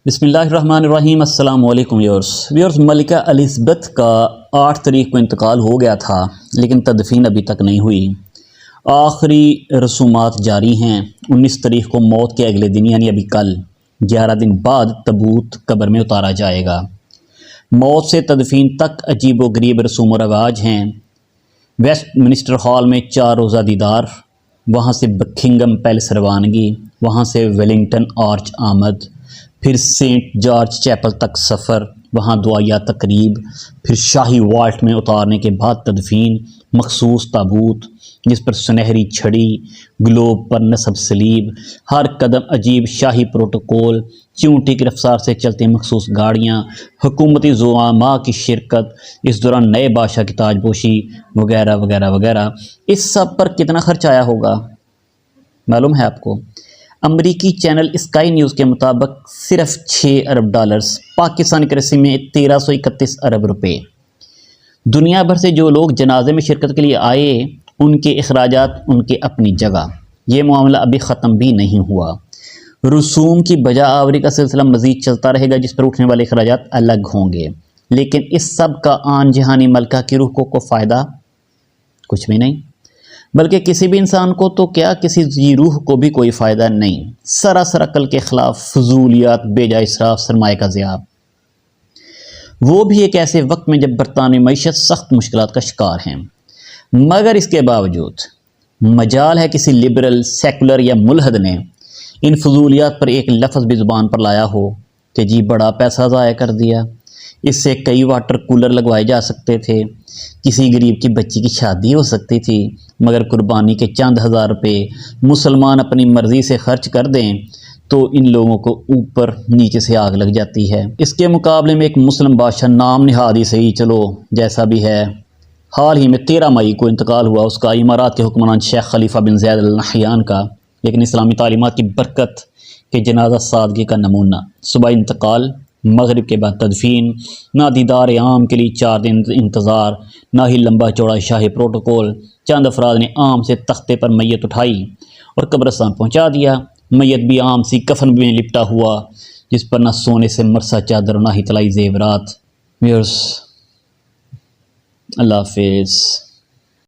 بسم اللہ الرحمن الرحیم۔ السلام علیکم ویورز، ملکہ الزبتھ کا 8 تاریخ کو انتقال ہو گیا تھا، لیکن تدفین ابھی تک نہیں ہوئی۔ آخری رسومات جاری ہیں۔ 19 تاریخ کو موت کے اگلے دن یعنی ابھی کل 11 دن بعد تابوت قبر میں اتارا جائے گا۔ موت سے تدفین تک عجیب و غریب رسوم و رواج ہیں۔ ویسٹ منسٹر ہال میں 4 روزہ دیدار، وہاں سے بکنگم پیلس روانگی، وہاں سے ویلنگٹن آرچ آمد، پھر سینٹ جارج چیپل تک سفر، وہاں دعائیہ تقریب، پھر شاہی والٹ میں اتارنے کے بعد تدفین، مخصوص تابوت جس پر سنہری چھڑی، گلوب پر نصب صلیب، ہر قدم عجیب شاہی پروٹوکول، چونٹی کی رفتار سے چلتی مخصوص گاڑیاں، حکومتی زعماء کی شرکت، اس دوران نئے بادشاہ کی تاج پوشی وغیرہ وغیرہ وغیرہ۔ اس سب پر کتنا خرچ آیا ہوگا معلوم ہے آپ کو؟ امریکی چینل اسکائی نیوز کے مطابق صرف 6 ارب ڈالرز، پاکستانی کرنسی میں 1331 ارب روپے۔ دنیا بھر سے جو لوگ جنازے میں شرکت کے لیے آئے، ان کے اخراجات ان کے اپنی جگہ۔ یہ معاملہ ابھی ختم بھی نہیں ہوا۔ رسوم کی بجا آوری کا سلسلہ مزید چلتا رہے گا، جس پر اٹھنے والے اخراجات الگ ہوں گے، لیکن اس سب کا آن جہانی ملکہ کی روح کو فائدہ کچھ بھی نہیں، بلکہ کسی بھی انسان کو تو کیا، کسی ذی روح کو بھی کوئی فائدہ نہیں۔ سراسر عقل کے خلاف فضولیات، بے جا اسراف، سرمایہ کا ضیاع، وہ بھی ایک ایسے وقت میں جب برطانوی معیشت سخت مشکلات کا شکار ہیں۔ مگر اس کے باوجود مجال ہے کسی لبرل، سیکولر یا ملحد نے ان فضولیات پر ایک لفظ بھی زبان پر لایا ہو کہ جی بڑا پیسہ ضائع کر دیا، اس سے کئی واٹر کولر لگوائے جا سکتے تھے، کسی غریب کی بچی کی شادی ہو سکتی تھی، مگر قربانی کے چند ہزار روپے مسلمان اپنی مرضی سے خرچ کر دیں تو ان لوگوں کو اوپر نیچے سے آگ لگ جاتی ہے۔ اس کے مقابلے میں ایک مسلم بادشاہ، نام نہاد ہی صحیح، چلو جیسا بھی ہے، حال ہی میں 13 مئی کو انتقال ہوا اس کا، امارات کے حکمران شیخ خلیفہ بن زید ال نہیان کا، لیکن اسلامی تعلیمات کی برکت کے جنازہ سادگی کا نمونہ۔ صبح انتقال، مغرب کے بعد تدفین، نہ دیدار عام کے لیے 4 دن انتظار، نہ ہی لمبا چوڑا شاہی پروٹوکول۔ چند افراد نے عام سے تختے پر میت اٹھائی اور قبرستان پہنچا دیا۔ میت بھی عام سی کفن میں لپٹا ہوا، جس پر نہ سونے سے مرصع چادر، نہ ہی طلائی زیورات۔ ویورز، اللہ حافظ۔